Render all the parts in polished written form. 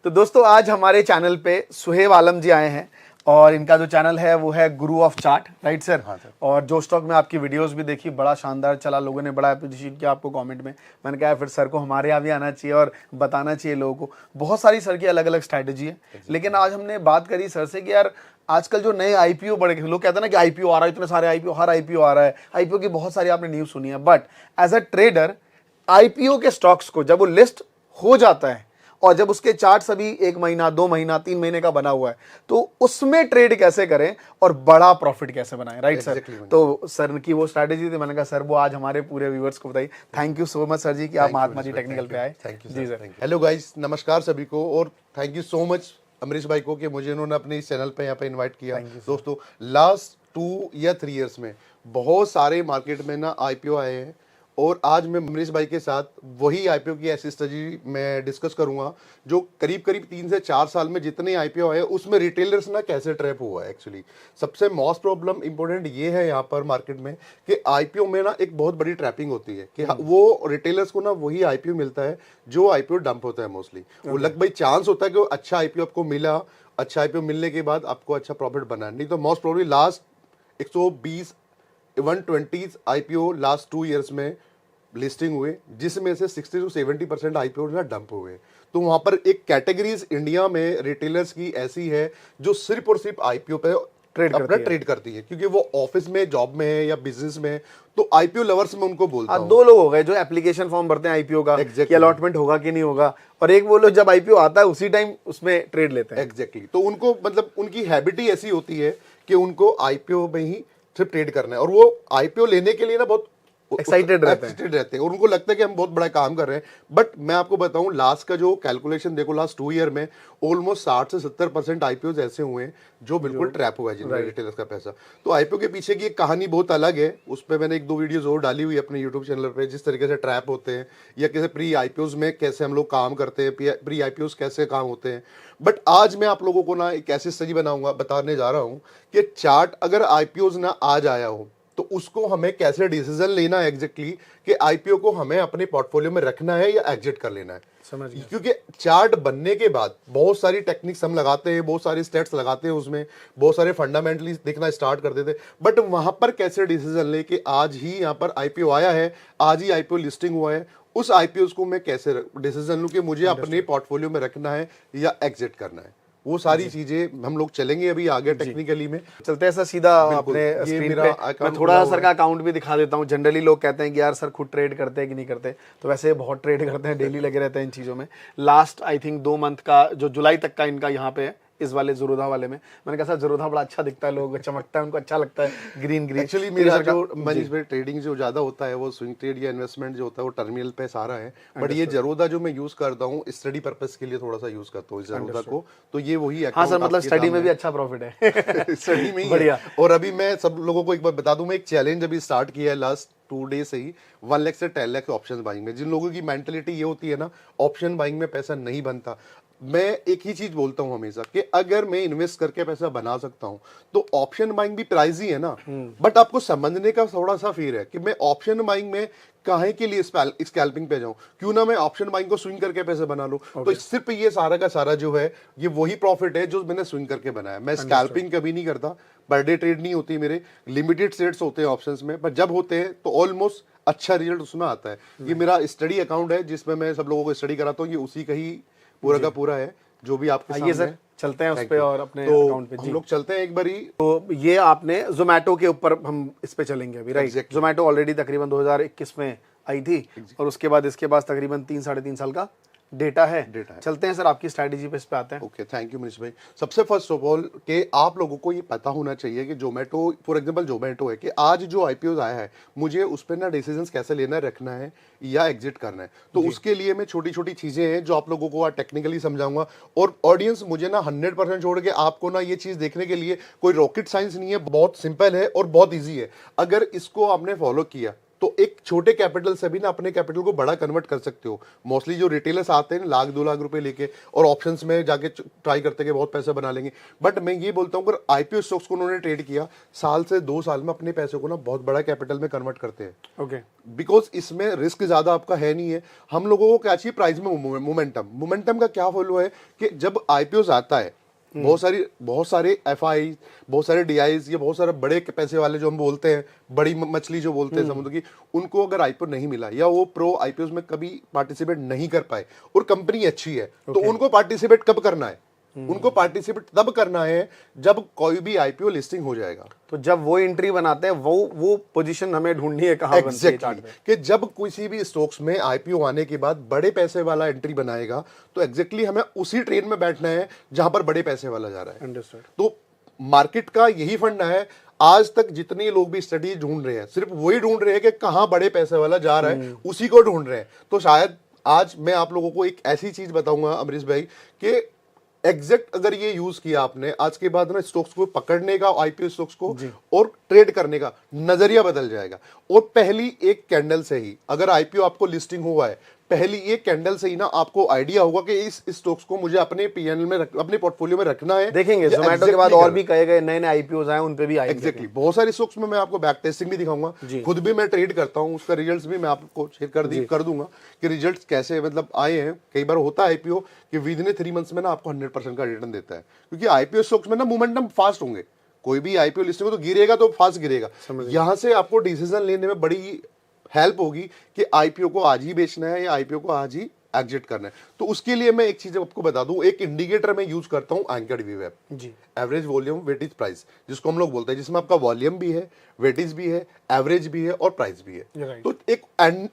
तो दोस्तों आज हमारे चैनल पे सुहेब आलम जी आए हैं और इनका जो चैनल है वो है गुरु ऑफ चार्ट, राइट सर? हाँ सर। और जो स्टॉक में आपकी वीडियोस भी देखी, बड़ा शानदार चला, लोगों ने बड़ा अप्रिशिएट किया आपको कमेंट में। मैंने कहा फिर सर को हमारे यहाँ भी आना चाहिए और बताना चाहिए लोगों को। बहुत सारी सर की अलग अलग स्ट्रैटेजी है, लेकिन आज हमने बात करी सर से कि यार आजकल जो नए आईपीओ बड़े, लोग कहते हैं ना कि आईपीओ आ रहा है, इतने सारे आईपीओ, हर आईपीओ आ रहा है, आईपीओ की बहुत सारी आपने न्यूज़ सुनी है, but as a trader IPO के स्टॉक्स को जब वो लिस्ट हो जाता है और जब उसके चार्ट्स अभी 1 महीना 2 महीना 3 महीने का बना हुआ है, तो उसमें ट्रेड कैसे करें और बड़ा प्रॉफिट कैसे बनाएं, राइट सर? तो सर की वो स्ट्रैटेजी थी, मैंने कहा सर वो आज हमारे पूरे व्यूअर्स को बताइए। Thank you so much sir जी कि आप महात्मा जी टेक्निकल पे आए। थैंक यू जी सर। हेलो गाइस, नमस्कार सभी को और thank you so much Amrish भाई को कि मुझे इन्होंने अपने इस चैनल पे यहाँ पे इनवाइट किया। दोस्तों लास्ट 2 या 3 इयर्स में बहुत सारे मार्केट में ना आईपीओ आए हैं और आज मैं अमरीश भाई के साथ वही आईपीओ की ऐसी स्ट्रेटजी मैं डिस्कस करूंगा जो करीब करीब 3 से 4 साल में जितने आईपीओ आए उसमें रिटेलर्स ना कैसे ट्रैप हुआ है। एक्चुअली सबसे मोस्ट प्रॉब्लम इंपॉर्टेंट ये है यहाँ पर मार्केट में कि आईपीओ में ना एक बहुत बड़ी ट्रैपिंग होती है कि वो रिटेलर्स को ना वही आईपीओ मिलता है जो आईपीओ डंप होता है मोस्टली। वो लग भाई चांस होता है कि अच्छा आईपीओ आपको मिला, अच्छा आईपीओ मिलने के बाद आपको अच्छा प्रॉफिट बना, नहीं तो most probably last 120 120 IPO last 2 years में लिस्टिंग हुए, जिसमें से 60 to 70% आईपीओ ना डंप हुए। तो वहां पर एक कैटेगरीज इंडिया में रिटेलर्स की ऐसी है जो सिर्फ और सिर्फ आईपीओ पे ट्रेड करती है, क्योंकि वो ऑफिस में जॉब में है या बिजनेस में है, तो आईपीओ लवर्स में उनको बोलता हूं। 2 लोग हो गए जो एप्लीकेशन फॉर्म भरते हैं आईपीओ का कि अलॉटमेंट होगा कि नहीं होगा, और एक वो लोग जब आईपीओ आता है उसी टाइम उसमें ट्रेड लेते हैं। एग्जैक्टली तो उनको मतलब उनकी हैबिट ही ऐसी होती है कि उनको आईपीओ में ही सिर्फ ट्रेड करना है और वो आईपीओ लेने के लिए ना बहुत एक्साइटेड रहते हैं और उनको लगता है कि हम बहुत बड़ा काम कर रहे हैं। बट मैं आपको बताऊं लास्ट का जो कैलकुलेशन देखो, लास्ट 2 ईयर में ऑलमोस्ट 60 से 70% आईपीओ ऐसे हुए हैं जो बिल्कुल ट्रैप हुआ है जिनमें रिटेलर्स का पैसा। तो आईपीओ के पीछे की एक कहानी बहुत अलग है, उस पर मैंने 1-2 वीडियोज और डाली हुई अपने यूट्यूब चैनल पर, जिस तरीके से ट्रैप होते हैं या कैसे प्री आईपीओ में कैसे हम लोग काम करते हैं, प्री आईपीओ कैसे काम होते हैं। बट आज मैं आप लोगों को ना एक ऐसी स्टडी बताने जा रहा हूँ कि चार्ट अगर आईपीओ ना आज आया हो तो उसको हमें कैसे डिसीजन लेना है एग्जैक्टली कि आईपीओ को हमें अपने पोर्टफोलियो में रखना है या एग्जिट कर लेना है। समझ गया। क्योंकि चार्ट बनने के बाद बहुत सारी टेक्निक्स हम लगाते हैं, बहुत सारे स्टेट्स लगाते हैं, उसमें बहुत सारे फंडामेंटली देखना स्टार्ट कर देते हैं, बट वहां पर कैसे डिसीजन ले कि आज ही यहाँ पर आईपीओ आया है, आज ही आईपीओ लिस्टिंग हुआ है, उस आईपीओ को मैं कैसे डिसीजन लूं कि मुझे अपने पोर्टफोलियो में रखना है या एग्जिट करना है। वो सारी चीजें हम लोग चलेंगे अभी आगे टेक्निकली में चलते हैं सर सीधा अपने स्क्रीन पे। मैं थोड़ा सा सर का अकाउंट भी दिखा देता हूँ। जनरली लोग कहते हैं कि यार सर खुद ट्रेड करते हैं कि नहीं करते, तो वैसे बहुत ट्रेड करते हैं, डेली लगे रहते हैं इन चीज़ों में। लास्ट आई थिंक 2 मंथ का जो जुलाई तक का इनका यहाँ पे है, इस वाले ज़रूदा वाले में। मैंने कहा सर ज़रूदा बड़ा अच्छा दिखता है, लोग चमकता है, उनको अच्छा लगता है ग्रीन ग्रीन। एक्चुअली मेरा जो मनी ट्रेडिंग जो ज्यादा होता है वो स्विंग ट्रेड या इन्वेस्टमेंट जो होता है वो टर्मिनल पे सारा है, बट ये ज़रूदा जो मैं यूज करता हूँ स्टडी पर्पस के लिए थोड़ा सा यूज करता हूँ ज़रूदा को, तो ये वही। हाँ सर, मतलब स्टडी में भी अच्छा प्रॉफिट है स्टडी में ही बढ़िया। और अभी मैं सब लोगों को एक बार बता दूं, मैं एक चैलेंज अभी स्टार्ट किया है लास्ट 2 डेज से ही, 1 लाख से 10 लाख ऑप्शन बाइंग में। जिन लोगों की मेंटलिटी ये होती है ना ऑप्शन बाइंग में पैसा नहीं बनता, मैं एक ही चीज बोलता हूं हमेशा कि अगर मैं इन्वेस्ट करके पैसा बना सकता हूं तो ऑप्शन बाइंग भी प्राइस ही है ना। बट आपको समझने का थोड़ा सा फिर है कि मैं ऑप्शन बाइंग में काहे के लिए स्कैल्पिंग पे जाऊं, क्यों ना मैं ऑप्शन बाइंग को स्विंग करके पैसे बना लूं। तो सिर्फ ये सारा का सारा जो है ये वही प्रॉफिट है जो मैंने स्विंग करके बनाया। मैं स्कैल्पिंग कभी नहीं करता, पर डे ट्रेड नहीं होती मेरे, लिमिटेड सेट्स होते हैं ऑप्शंस में, पर जब होते हैं तो ऑलमोस्ट अच्छा रिजल्ट उसमें आता है। ये मेरा स्टडी अकाउंट है जिसमें मैं सब लोगों को स्टडी कराता हूँ, ये उसी का ही पूरा का पूरा है जो भी आपके सामने। सर चलते हैं उस पे और अपने तो अकाउंट पे। हम लोग चलते हैं एक बारी। तो ये आपने जोमेटो के ऊपर हम इस पे चलेंगे अभी, राइट? जोमेटो ऑलरेडी तकरीबन 2021 में आई थी और उसके बाद इसके पास तकरीबन 3-3.5 साल का डेटा है। चलते हैं सर आपकी स्ट्रैटेजी पे इस पे आते हैं। ओके, थैंक यू मनीष भाई। सबसे फर्स्ट ऑफ ऑल कि आप लोगों को ये पता होना चाहिए कि जोमेटो, फॉर एग्जांपल जोमेटो है कि आज जो आईपीओ आया है मुझे उस पर ना डिसीजंस कैसे लेना है, रखना है या एग्जिट करना है। तो उसके लिए मैं छोटी छोटी चीजें हैं जो आप लोगों को आज टेक्निकली समझाऊंगा। और ऑडियंस मुझे ना 100% छोड़ के आपको ना ये चीज देखने के लिए कोई रॉकेट साइंस नहीं है, बहुत सिंपल है और बहुत ईजी है। अगर इसको आपने फॉलो किया तो एक छोटे कैपिटल से भी ना अपने कैपिटल को बड़ा कन्वर्ट कर सकते हो। मोस्टली जो रिटेलर्स आते हैं 1,00,000-2,00,000 रुपए लेके और ऑप्शंस में जाके ट्राई करते हैं कि बहुत पैसा बना लेंगे, बट मैं ये बोलता हूँ अगर आईपीओ स्टॉक्स को उन्होंने ट्रेड किया, साल से 2 साल में अपने पैसे को ना बहुत बड़ा कैपिटल में कन्वर्ट करते हैं। ओके, बिकॉज इसमें रिस्क ज्यादा आपका है नहीं है। हम लोगों को क्या चाहिए, प्राइस में मोमेंटम का क्या फॉलो है कि जब आईपीओ आता है, बहुत सारे एफआई, बहुत सारे डीआईज, ये बहुत सारे बड़े पैसे वाले जो हम बोलते हैं, बड़ी मछली जो बोलते हैं समुद्र की, उनको अगर आईपीओ नहीं मिला या वो प्रो आईपीओ में कभी पार्टिसिपेट नहीं कर पाए और कंपनी अच्छी है, तो उनको पार्टिसिपेट कब करना है? उनको पार्टिसिपेट तब करना है जब कोई भी आईपीओ लिस्टिंग हो जाएगा। तो जब वो एंट्री बनाते हैं, वो पोजीशन हमें ढूंढनी है कहाँ बनती है चार्ट पे। कि जब किसी भी स्टॉक्स में आईपीओ आने के बाद बड़े पैसे वाला एंट्री बनाएगा, तो एग्जैक्टली हमें उसी ट्रेन में बैठना है जहां पर बड़े पैसे वाला जा रहा है। अंडरस्टूड। तो मार्केट का यही फंडा है। आज तक जितने लोग भी स्टडी ढूंढ रहे हैं, सिर्फ वही ढूंढ रहे हैं कि कहां बड़े पैसे वाला जा रहा है, उसी को ढूंढ रहे हैं। तो शायद आज मैं आप लोगों को एक ऐसी चीज बताऊंगा अमरीश भाई कि एग्जैक्ट अगर ये यूज किया आपने, आज के बाद ना स्टॉक्स को पकड़ने का, आईपीओ स्टॉक्स को और ट्रेड करने का नजरिया बदल जाएगा। और पहली एक कैंडल से ही अगर आईपीओ आपको लिस्टिंग हुआ है, पहली एक कैंडल से ही ना आपको आइडिया होगा कि इस स्टॉक्स को मुझे अपने पीएनएल में अपने पोर्टफोलियो में रखना है। देखेंगे जोमेटो के बाद और भी कहे गए नए नए आईपीओ आए, उन पे भी आएंगे। एग्जैक्टली बहुत सारे स्टॉक्स में मैं आपको बैक टेस्टिंग भी दिखाऊंगा, खुद भी मैं ट्रेड करता हूं, उसका रिजल्ट्स भी मैं आपको शेयर कर दूंगा कि रिजल्ट्स कैसे मतलब आए हैं। कई बार होता है आईपीओ कि विद इन 3 मंथ्स में ना आपको 100% का रिटर्न देता है, क्योंकि आईपीओ स्टॉक्स में ना मोमेंटम फास्ट होंगे। कोई भी आईपीओ लिस्टिंग हो तो गिरेगा तो फास्ट गिरेगा। यहां से आपको डिसीजन लेने में बड़ी हेल्प होगी कि आईपीओ को आज ही बेचना है या आईपीओ को आज ही एग्जिट करना है। तो उसके लिए मैं एक चीज आपको बता दूं, एक इंडिकेटर मैं यूज करता हूं एंकर्ड वीवेप जी, एवरेज वॉल्यूम वेटेज प्राइस, जिसको हम लोग बोलते हैं, जिसमें आपका वॉल्यूम भी है, वेटेज भी है, एवरेज भी है और प्राइस भी है। तो एक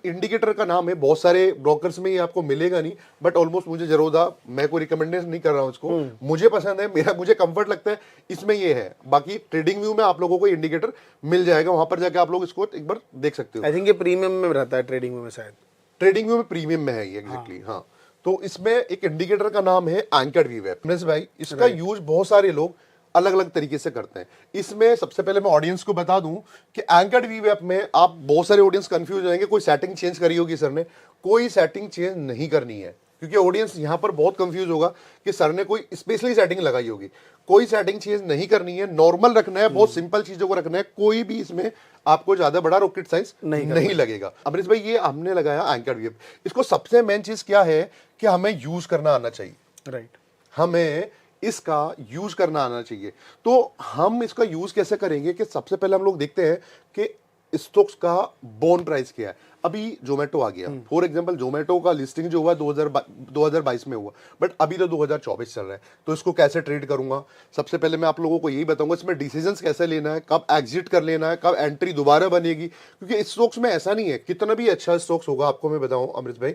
इंडिकेटर का नाम है, बहुत सारे ब्रोकर्स में ये आपको मिलेगा नहीं, बट ऑलमोस्ट मुझे जरूर था, मैं कोई रिकमेंडेशन नहीं कर रहा हूं इसको, मुझे पसंद है, मुझे कंफर्ट लगता है, इसमें ये है। बाकी ट्रेडिंग व्यू में आप लोगों को इंडिकेटर मिल जाएगा, वहां पर जाकर आप लोग इसको एक बार देख सकते हो। आई थिंक ये प्रीमियम में रहता है, ट्रेडिंग व्यू में शायद, ट्रेडिंग व्यू में प्रीमियम में है ये एग्जैक्टली। हाँ, तो इसमें एक इंडिकेटर का नाम है एंकर्ड वीवेप। भाई इसका यूज बहुत सारे लोग अलग अलग तरीके से करते हैं। इसमें सबसे पहले मैं ऑडियंस को बता दूं कि एंकर्ड वीवेप में आप बहुत सारे ऑडियंस कंफ्यूज होंगे, कोई सेटिंग चेंज करी होगी सर ने, कोई सेटिंग चेंज नहीं करनी है, क्योंकि ऑडियंस यहां पर बहुत कंफ्यूज होगा कि सर ने कोई स्पेशली सेटिंग लगाई होगी। कोई सेटिंग चेंज नहीं करनी है, नॉर्मल रखना है, बहुत सिंपल चीजों को रखना है, कोई भी इसमें आपको ज्यादा बड़ा रॉकेट साइंस नहीं लगेगा। अमरीश भाई ये हमने लगाया एंकर्ड वीवेप, इसको सबसे मेन चीज क्या है कि हमें यूज करना आना चाहिए। राइट, हमें इसका यूज करना आना चाहिए। तो हम इसका यूज कैसे करेंगे कि सबसे पहले हम लोग देखते हैं कि स्टॉक्स का बोन प्राइस क्या है। अभी जोमेटो आ गया, फॉर एग्जांपल जोमेटो का लिस्टिंग जो हुआ 2022 में हुआ, बट अभी तो 2024 चल रहा है। तो इसको कैसे ट्रेड करूंगा, सबसे पहले मैं आप लोगों को यही बताऊंगा इसमें डिसीजंस कैसे लेना है, कब एग्जिट कर लेना है, कब एंट्री दोबारा बनेगी। क्योंकि स्टॉक्स में ऐसा नहीं है, कितना भी अच्छा स्टॉक्स होगा, आपको मैं बताऊं अमृत भाई,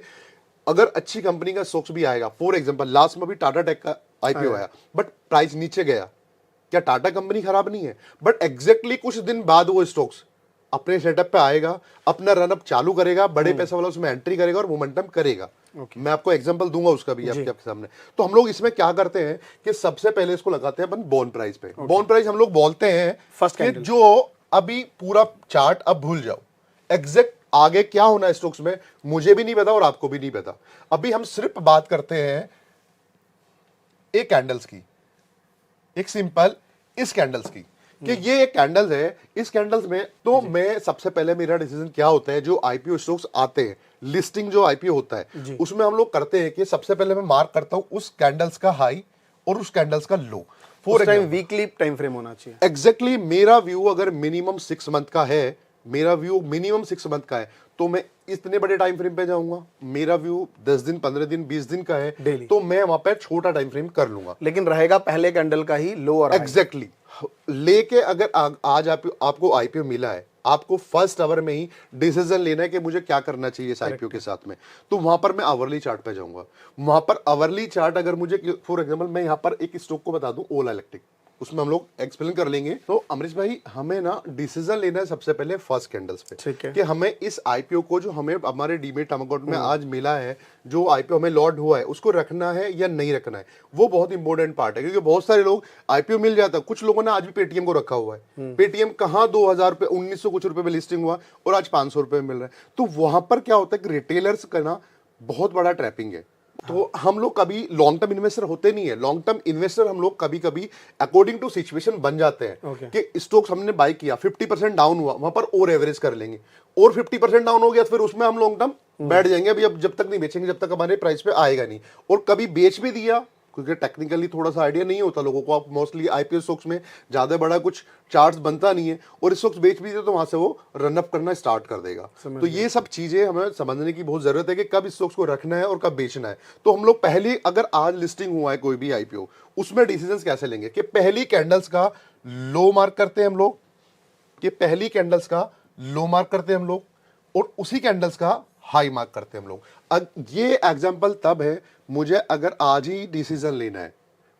अगर अच्छी कंपनी का स्टॉक्स भी आएगा, फॉर एग्जांपल लास्ट में भी टाटा टेक का आईपीओ आया, बट प्राइस नीचे गया, क्या टाटा कंपनी खराब नहीं है, बट एग्जैक्टली कुछ दिन बाद वो स्टॉक्स अपने सेटअप पे आएगा, अपना रनअप चालू करेगा, बड़े पैसे वाला उसमें एंट्री करेगा और मोमेंटम करेगा। मैं आपको एग्जांपल दूंगा उसका भी आपके सामने। तो हम लोग इसमें क्या करते हैं कि सबसे पहले इसको लगाते हैं अपन बोन प्राइस पे। बोन प्राइस हम लोग बोलते हैं फर्स्ट कि जो अभी पूरा चार्ट अब भूल जाओ, एग्जैक्ट आगे क्या होना है स्टॉक्स में मुझे भी नहीं पता और आपको भी नहीं पता। अभी हम सिर्फ बात करते हैं एक कैंडल्स की, एक सिंपल इस कैंडल्स की, कि ये एक कैंडल्स है, इस कैंडल्स में तो मैं सबसे पहले मेरा डिसीजन क्या होता है, जो आईपीओ स्टॉक्स आते हैं, लिस्टिंग जो आईपीओ होता है उसमें हम लोग करते हैं कि सबसे पहले मैं मार्क करता हूं उस कैंडल्स का हाई और उस कैंडल्स का low. For time weekly time frame होना चाहिए। एग्जैक्टली मेरा व्यू अगर मिनिमम 6 मंथ का है, मेरा व्यू मिनिमम 6 मंथ का है, तो मैं इतने बड़े टाइम फ्रेम पे जाऊंगा। मेरा व्यू 10 दिन, 15 दिन, 20 दिन का है, तो मैं वहां पे छोटा टाइम फ्रेम कर लूंगा, लेकिन रहेगा पहले कैंडल का ही लो और एग्जैक्टली लेके अगर आज आपको आईपीओ मिला है, आपको फर्स्ट आवर में ही डिसीजन लेना है कि मुझे क्या करना चाहिए इस आईपीओ के साथ में। तो वहां पर मैं आवरली चार्ट पे जाऊंगा। वहां पर आवरली चार्ट अगर मुझे, फॉर एग्जांपल मैं यहां पर एक स्टॉक को बता दूं, ओला इलेक्ट्रिक, उसमें हम लोग एक्सप्लेन कर लेंगे। तो अमरीश भाई, हमें ना डिसीजन लेना है सबसे पहले फर्स्ट कैंडल्स पे, ठीक है। कि हमें इस आईपीओ को जो हमें हमारे डीमेट अकाउंट में आज मिला है, जो आईपीओ हमें लॉट हुआ है, उसको रखना है या नहीं रखना है। वो बहुत इंपॉर्टेंट पार्ट है, क्योंकि बहुत सारे लोग आईपीओ मिल जाता है, कुछ लोगों ने आज भी पेटीएम को रखा हुआ है। पेटीएम कहाँ 2000 रुपए 1900 कुछ रुपए में लिस्टिंग हुआ और आज 500 रुपए में मिल रहा है। तो वहां पर क्या होता है कि रिटेलर्स का ना बहुत बड़ा ट्रैपिंग है। तो हम लोग कभी लॉन्ग टर्म इन्वेस्टर होते नहीं है। लॉन्ग टर्म इन्वेस्टर हम लोग कभी कभी अकॉर्डिंग टू सिचुएशन बन जाते हैं कि स्टॉक्स हमने बाय किया, 50% डाउन हुआ, वहां पर और एवरेज कर लेंगे, और 50% डाउन हो गया, फिर उसमें हम लॉन्ग टर्म बैठ जाएंगे। अभी अब जब तक नहीं बेचेंगे जब तक हमारे प्राइस पे आएगा नहीं। और कभी बेच भी दिया, क्योंकि टेक्निकली थोड़ा सा आइडिया नहीं होता लोगों को, आप मोस्टली आईपीओ स्टॉक्स में ज्यादा बड़ा कुछ चार्ट्स बनता नहीं है, और इस स्टॉक्स बेच भी दे तो वहां से वो रन अप करना स्टार्ट कर देगा। तो ये सब चीजें हमें समझने की बहुत जरूरत है कि कब इस स्टॉक्स को रखना है और कब बेचना है। तो हम लोग पहले, अगर आज लिस्टिंग हुआ है कोई भी आईपीओ, उसमें डिसीजंस कैसे लेंगे कि पहली कैंडल्स का लो मार्क करते हैं हम लोग, कि पहली कैंडल्स का लो मार्क करते हैं हम लोग, और उसी कैंडल्स का हाई मार्क करते हैं हम लोग। ये एग्जांपल तब है, मुझे अगर आज ही डिसीजन लेना है,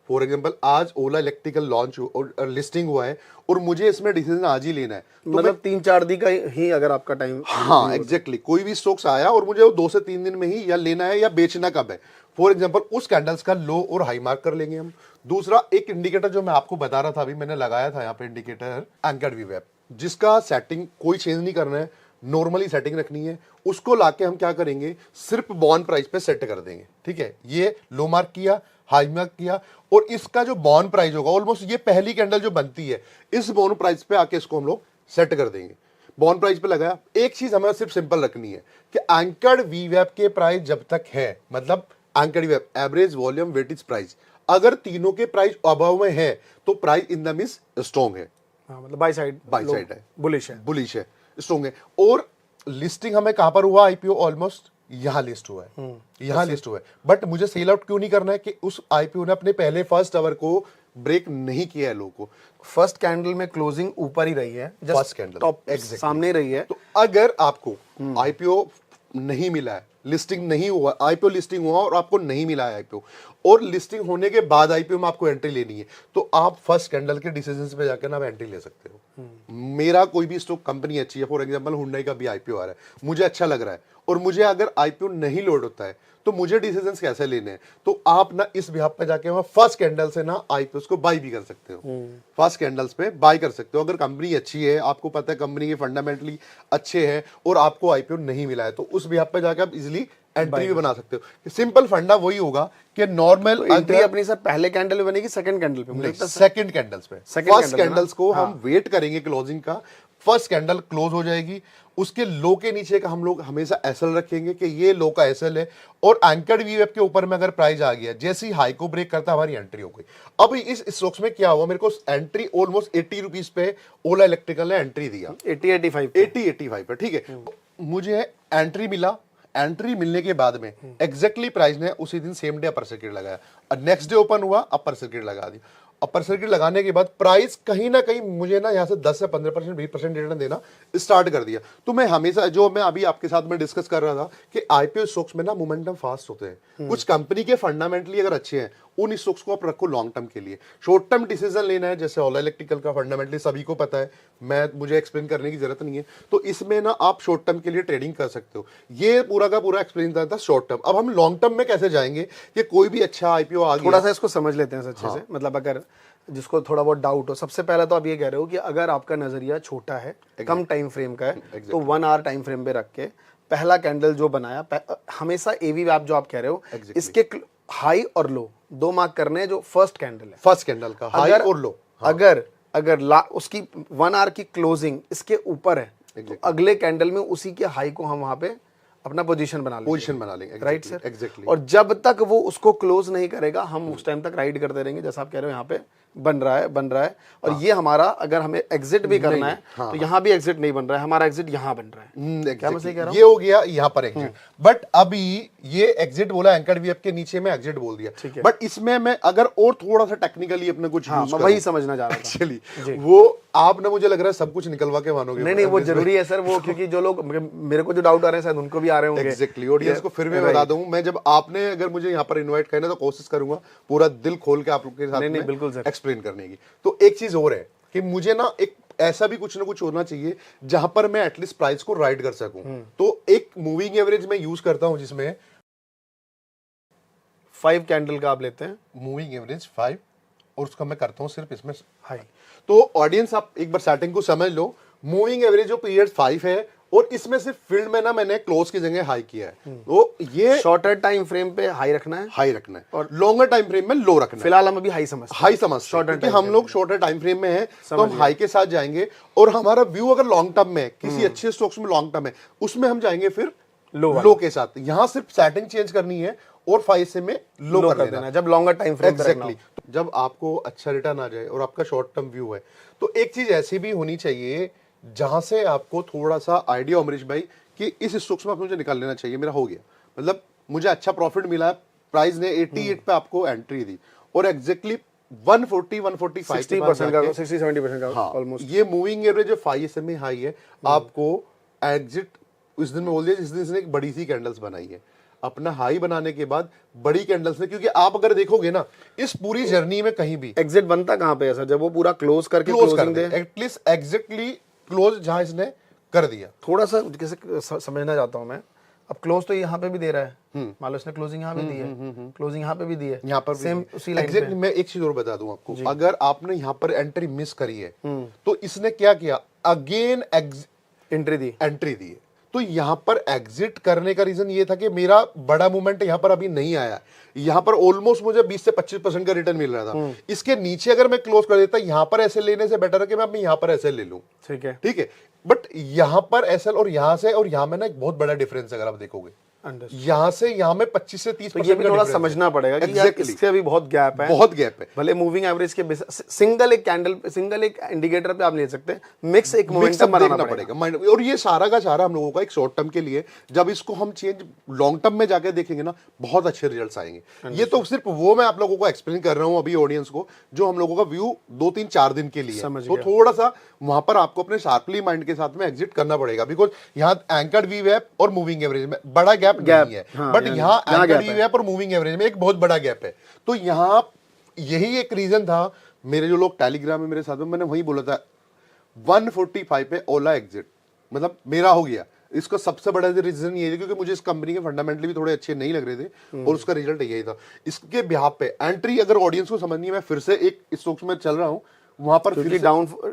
फॉर एग्जांपल आज ओला इलेक्ट्रिकल लॉन्च और लिस्टिंग हुआ है और मुझे इसमें डिसीजन आज ही लेना है, तो मतलब 3-4 दिन का ही अगर आपका टाइम, हाँ एग्जैक्टली, कोई भी स्टॉक्स आया और मुझे वो 2 से 3 दिन में ही या लेना है या बेचना कब है, फॉर एग्जांपल उस कैंडल्स का लो और हाई मार्क कर लेंगे हम। दूसरा एक इंडिकेटर जो मैं आपको बता रहा था, अभी मैंने लगाया था यहाँ पे इंडिकेटर, एंकर्ड वीवेप, जिसका सेटिंग कोई चेंज नहीं करना है, नॉर्मली सेटिंग रखनी है। उसको लाके हम क्या करेंगे, सिर्फ बॉन्ड प्राइस पे सेट कर देंगे। ठीक है, ये लो मार्क किया, हाई मार्क किया, और इसका जो बॉन्ड प्राइस होगा, ऑलमोस्ट ये पहली कैंडल जो बनती है, इस बॉन्ड प्राइस पे आके इसको हम लोग सेट कर देंगे। बॉन्ड प्राइस पे लगाया। एक चीज हमें सिर्फ सिंपल रखनी है कि एंकर्ड वीवेप के प्राइस जब तक है, मतलब एंकर्ड वीवेप एवरेज वॉल्यूम वेटेज प्राइस, अगर तीनों के प्राइस अबव में है तो price in the means strong है। हाँ, मतलब बाय साइड है, बुलिश है, बुलिश है, स्ट्रॉन्ग है। और लिस्टिंग हमें कहां पर हुआ, आईपीओ ऑलमोस्ट यहां लिस्ट हुआ है, यहां लिस्ट हुआ है। बट मुझे सेल आउट क्यों नहीं करना है कि उस आईपीओ ने अपने पहले फर्स्ट आवर को ब्रेक नहीं किया है लोगों को। फर्स्ट कैंडल में क्लोजिंग ऊपर ही रही है, फर्स्ट कैंडल टॉप सामने रही है। तो अगर आपको आईपीओ नहीं मिला है, लिस्टिंग नहीं हुआ, आईपीओ लिस्टिंग हुआ और आपको नहीं मिला है आईपीओ, और लिस्टिंग होने के बाद आईपीओ में आपको एंट्री लेनी है, तो आप फर्स्ट कैंडल के डिसीजंस पे जाकर ना आप एंट्री ले सकते हो। मेरा कोई भी स्टॉक कंपनी अच्छी है, फॉर एग्जांपल हुंडई का भी आईपीओ आ रहा है, मुझे अच्छा लग रहा है, और मुझे अगर आईपीओ नहीं लोड होता है तो मुझे डिसीजंस कैसे लेने हैं, तो आप ना इस बिहाफ पे जाके वहां फर्स्ट कैंडल से ना आईपीओ को बाय भी कर सकते हो, फर्स्ट कैंडल्स पे बाय कर सकते हो। अगर कंपनी अच्छी है, आपको पता है कंपनी के फंडामेंटली अच्छे हैं, और आपको आईपीओ नहीं मिला है, तो उस बिहाफ पे जाके आप इजिली एंट्री भी बना सकते हो। सिंपल फंडा वही होगा कि नॉर्मल एंट्री अपनी सर पहले कैंडल में बनेगी, सेकंड कैंडल पे, मुझे लगता है सेकंड कैंडल्स पे। फर्स्ट कैंडल्स को हम वेट करेंगे क्लोजिंग का, फर्स्ट कैंडल क्लोज हो जाएगी, उसके लो के नीचे का हम लोग हमेशा एसएल रखेंगे कि ये लो का एसएल है, और एंकर्ड वीवेप के ऊपर में अगर प्राइस आ गया, जैसे ही हाई को ब्रेक करता हमारी एंट्री हो गई। अब इस स्टॉक्स में क्या हुआ, मेरे को एंट्री ऑलमोस्ट 80 रुपीज पे ओला इलेक्ट्रिकल ने एंट्री दिया, 80-85 पे। ठीक है, मुझे एंट्री मिला, एंट्री मिलने के बाद में एग्जैक्टली प्राइस ने उसी दिन सेम डे अपर सर्किट लगाया, और नेक्स्ट डे ओपन हुआ, अपर सर्किट लगा दिया। अपर सर्किट लगाने के बाद प्राइस कहीं ना कहीं मुझे ना यहाँ से 10 से 15% 20% रिटर्न देना स्टार्ट कर दिया। तो मैं हमेशा, जो मैं अभी आपके साथ में डिस्कस कर रहा था कि आईपीओ स्टॉक्स में ना मोमेंटम फास्ट होते हैं, कुछ कंपनी के फंडामेंटली अगर अच्छे हैं, उन स्टॉक्स को आप रखो लॉन्ग टर्म के लिए। शॉर्ट टर्म डिसीजन लेना है, जैसे ओला इलेक्ट्रिकल का फंडामेंटली सभी को पता है, मुझे एक्सप्लेन करने की जरूरत नहीं है, तो इसमें ना आप शॉर्ट टर्म के लिए ट्रेडिंग कर सकते हो। ये पूरा का पूरा एक्सप्लेन था शॉर्ट टर्म। अब हम लॉन्ग टर्म में कैसे जाएंगे कि कोई भी अच्छा आईपीओ आ गया, थोड़ा सा इसको समझ लेते हैं अच्छे से। मतलब अगर जिसको थोड़ा बहुत डाउट हो, सबसे पहले तो आप ये कह रहे हो कि अगर आपका नजरिया छोटा है, कम टाइम फ्रेम का है, तो 1 आवर टाइम फ्रेम पे रख के पहला कैंडल जो बनाया, हमेशा एवी आप जो आप कह रहे हो, इसके हाई और लो 2 मार्क करने हैं, जो फर्स्ट कैंडल है, फर्स्ट कैंडल का हाई और लो। अगर उसकी 1 आवर की क्लोजिंग इसके ऊपर है, तो अगले कैंडल में उसी के हाई को हम वहां पे अपना पोजीशन बना लेंगे, राइट सर? एग्जैक्टली। और जब तक वो उसको क्लोज नहीं करेगा, हम उस टाइम तक राइड करते रहेंगे, जैसा आप कह रहे हो यहाँ पे बन रहा है, और ये हमारा, अगर हमें एग्जिट भी करना है तो यहाँ भी एग्जिट नहीं बन रहा है, हमारा एग्जिट यहाँ बन रहा है। क्या मैं सही कह रहा हूँ? ये हो गया यहाँ पर एग्जिट, बट अभी ये एग्जिट बोला एंकर्ड वीएफ के नीचे में एग्जिट बोल दिया, बट इसमें मैं अगर और थोड़ा सा टेक्निकली अपने कुछ यूज मैं वही समझना चाह रहा था एक्चुअली। वो आप ना, मुझे लग रहा है सब कुछ निकलवा के मानोगे। नहीं, वो जरूरी है सर, वो क्योंकि जो लोग, मेरे को जो डाउट आ रहे हैं शायद उनको भी आ रहे होंगे। एग्जैक्टली, ऑडियंस को फिर मैं बता दूं, मैं जब आपने अगर मुझे यहाँ पर इनवाइट करना तो कोशिश करूंगा पूरा दिल खोल के आप लोग के साथ बिल्कुल सर, एक्सप्लेन करने की। तो एक चीज और है कि मुझे ना एक ऐसा भी कुछ ना कुछ होना चाहिए जहां पर मैं एटलीस्ट प्राइस को राइड कर सकूं। तो एक मूविंग एवरेज मैं यूज करता हूं जिसमें 5 कैंडल का आप लेते हैं मूविंग एवरेज 5 और उसका मैं करता हूं सिर्फ इसमें हाई। तो ऑडियंस आप एक बार सेटिंग को समझ लो, मूविंग एवरेज जो पीरियड 5 है और इसमें सिर्फ फील्ड में ना मैंने क्लोज की जगह हाई किया है। तो ये शॉर्टर टाइम फ्रेम पे हाई रखना है हाई रखना है और लॉन्गर टाइम फ्रेम में लो रखना है। फिलहाल हम अभी हाई समझते हैं। हाई समझ शॉर्टर क्योंकि हम लोग शॉर्टर टाइम फ्रेम में हैं तो हम हाई के साथ जाएंगे और हमारा व्यू अगर लॉन्ग टर्म में किसी अच्छे स्टॉक्स में लॉन्ग टर्म है उसमें हम जाएंगे फिर लो के साथ। यहां सिर्फ सेटिंग चेंज करनी है और 5 से में लो कर देना जब लॉन्गर टाइम फ्रेम एग्जैक्टली। जब आपको अच्छा रिटर्न आ जाए और आपका शॉर्ट टर्म व्यू है तो एक चीज ऐसी भी होनी चाहिए जहां से आपको थोड़ा सा आइडिया, अमरीश भाई, कि इस स्टॉक्स में मुझे निकाल लेना चाहिए, मेरा हो गया, मतलब मुझे अच्छा प्रॉफिट मिला है, प्राइस ने 88 पे आपको एंट्री दी और एग्जैक्टली 140 145 60% का 60-70% का ऑलमोस्ट ये मूविंग एवरेज जो 5 SMA हाई है आपको एग्जिट उस दिन में बोल दिया जिस दिन इसने एक बड़ी सी कैंडल्स बनाई है। अपना हाई बनाने के बाद बड़ी कैंडल्स ने, क्योंकि आप अगर देखोगे ना इस पूरी जर्नी में कहीं भी एग्जिट बनता कहां पे है सर? जब वो पूरा क्लोज करके क्लोजिंग दे, एटलीस्ट एग्जैक्टली क्लोज जहां इसने कर दिया। थोड़ा सा कैसे समझना चाहता हूं मैं। अब क्लोज तो यहाँ पे भी दे रहा है, मान लो इसने क्लोजिंग यहाँ पे दी है, क्लोजिंग यहाँ पे भी दी है, यहाँ पर सेम उसी लाइन एग्जैक्टली। मैं एक चीज और बता दूं आपको, अगर आपने यहाँ पर एंट्री मिस करी है तो इसने क्या किया, अगेन एंट्री दी है। तो यहाँ पर एग्जिट करने का रीजन ये था कि मेरा बड़ा मूवमेंट यहाँ पर अभी नहीं आया, यहाँ पर ऑलमोस्ट मुझे 20 से 25% का रिटर्न मिल रहा था। इसके नीचे अगर मैं क्लोज कर देता, यहाँ पर ऐसे लेने से बेटर है कि मैं अपनी यहाँ पर ऐसे ले लूं। ठीक है, बट यहाँ पर एसएल और यहाँ से और यहाँ में ना एक बहुत बड़ा डिफरेंस अगर आप देखोगे, यहाँ से यहाँ में 25 से 30% तो ये भी थोड़ा समझना पड़ेगा कि यार इससे अभी बहुत गैप है, बहुत गैप है। भले मूविंग एवरेज के सिंगल एक कैंडल, सिंगल एक इंडिकेटर पे आप ले सकते हैं, मिक्स एक मोमेंटम बनाना पड़ेगा। और ये सारा का सारा हम लोगों का एक शॉर्ट टर्म के लिए, जब इसको हम चेंज लॉन्ग टर्म में जाके देखेंगे ना बहुत अच्छे रिजल्ट्स आएंगे। ये तो सिर्फ वो मैं आप लोगों को एक्सप्लेन कर रहा हूँ अभी ऑडियंस को, जो हम लोगों का व्यू 2-3-4 दिन के लिए, तो थोड़ा सा वहां पर आपको अपने शार्पली माइंड के साथ में एग्जिट करना पड़ेगा, बिकॉज यहाँ एंकर्ड वी वेब और मूविंग एवरेज में बड़ा गैप नहीं है, बट यहाँ एंकर्ड वी वेब और मूविंग एवरेज में एक बहुत बड़ा गैप है। तो यहाँ यही एक रीजन था, मेरे जो लोग टेलीग्राम में मेरे साथ में, मैंने वही बोला था 145 पे ओला एग्जिट, मतलब मेरा हो गया। इसका सबसे बड़ा रीजन ये है क्योंकि मुझे इस कंपनी के फंडामेंटली भी थोड़े अच्छे नहीं लग रहे थे और उसका रिजल्ट यही था। इसके बिहाफ पे एंट्री अगर ऑडियंस को समझनी है, मैं फिर से एक स्टॉक्स में चल रहा हूँ, वहां पर फिर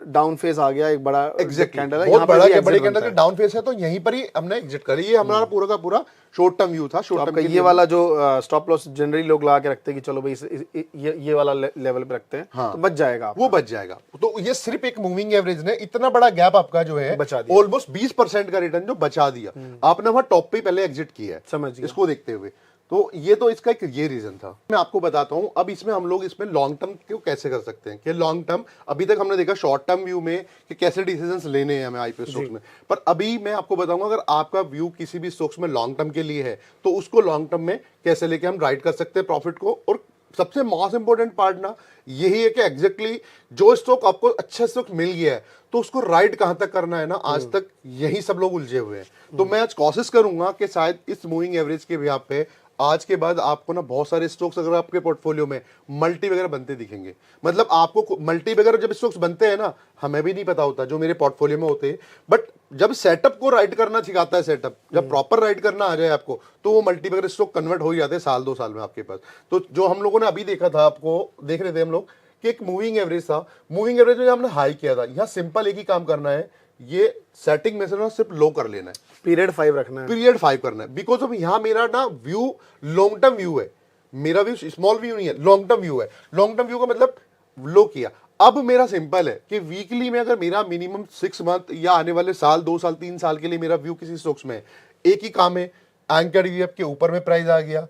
डाउन फेज आ गया, एक बड़ा कैंडल है, बहुत बड़े कैंडल का डाउन फेज है, तो यहीं पर ही हमने एग्जिट करी। ये हमारा पूरा का पूरा शॉर्ट टर्म व्यू था। शॉर्ट टर्म ये वाला जो स्टॉप लॉस जनरली लोग लगा के रखते हैं कि चलो भाई ये वाला लेवल पे रखते हैं, तो बच जाएगा, वो बच जाएगा। तो ये सिर्फ एक मूविंग एवरेज ने इतना बड़ा गैप आपका जो है ऑलमोस्ट 20% का रिटर्न जो बचा दिया। आपने वहां टॉप पे पहले एग्जिट किया है, समझिए इसको देखते हुए। तो ये तो इसका एक ये रीजन था। मैं आपको बताता हूं अब इसमें हम लोग इसमें लॉन्ग टर्म क्यों कैसे कर सकते हैं, कि लॉन्ग टर्म अभी तक हमने देखा शॉर्ट टर्म व्यू में कि कैसे डिसीजंस लेने हैं हमें आईपीओ स्टॉक्स में, पर अभी मैं आपको बताऊंगा अगर आपका व्यू किसी भी स्टॉक्स में लॉन्ग टर्म के लिए है तो उसको लॉन्ग टर्म में कैसे लेके हम राइड कर सकते हैं प्रॉफिट को। और सबसे मोस्ट इंपॉर्टेंट पार्ट ना यही है कि एग्जैक्टली जो स्टॉक आपको अच्छा स्टॉक मिल गया है तो उसको राइड कहां तक करना है ना, आज तक यही सब लोग उलझे हुए हैं। तो मैं आज कोशिश करूंगा कि शायद इस मूविंग एवरेज के बिहाफ पे आज के बाद आपको ना बहुत सारे स्टॉक्स अगर आपके पोर्टफोलियो में मल्टी वगैरह बनते दिखेंगे। मतलब आपको मल्टी वगैरह जब स्टॉक्स बनते हैं ना, हमें भी नहीं पता होता जो मेरे पोर्टफोलियो में होते हैं, बट जब सेटअप को राइड करना सिखाता है, सेटअप जब प्रॉपर राइड करना आ जाए आपको, तो वो मल्टी वगैरह स्टॉक कन्वर्ट हो जाते हैं साल 2 साल में आपके पास। तो जो हम लोगों ने अभी देखा था, आपको देख रहे थे हम लोग कि एक मूविंग एवरेज था, मूविंग एवरेज में हमने हाई किया था। यहाँ सिंपल एक ही काम करना है, ये सेटिंग में से ना सिर्फ लो कर लेना है, पीरियड 5 रखना है, पीरियड 5 करना है। बिकॉज ऑफ यहाँ मेरा ना व्यू लॉन्ग टर्म व्यू है, मेरा व्यू स्मॉल व्यू नहीं है, लॉन्ग टर्म व्यू है। लॉन्ग टर्म व्यू का मतलब लो किया। अब मेरा सिंपल है कि वीकली में अगर मेरा मिनिमम 6 मंथ या आने वाले साल 2 साल 3 साल के लिए मेरा व्यू किसी स्टॉक्स में एक ही काम है, एंकर वीएफ के ऊपर में प्राइस आ गया,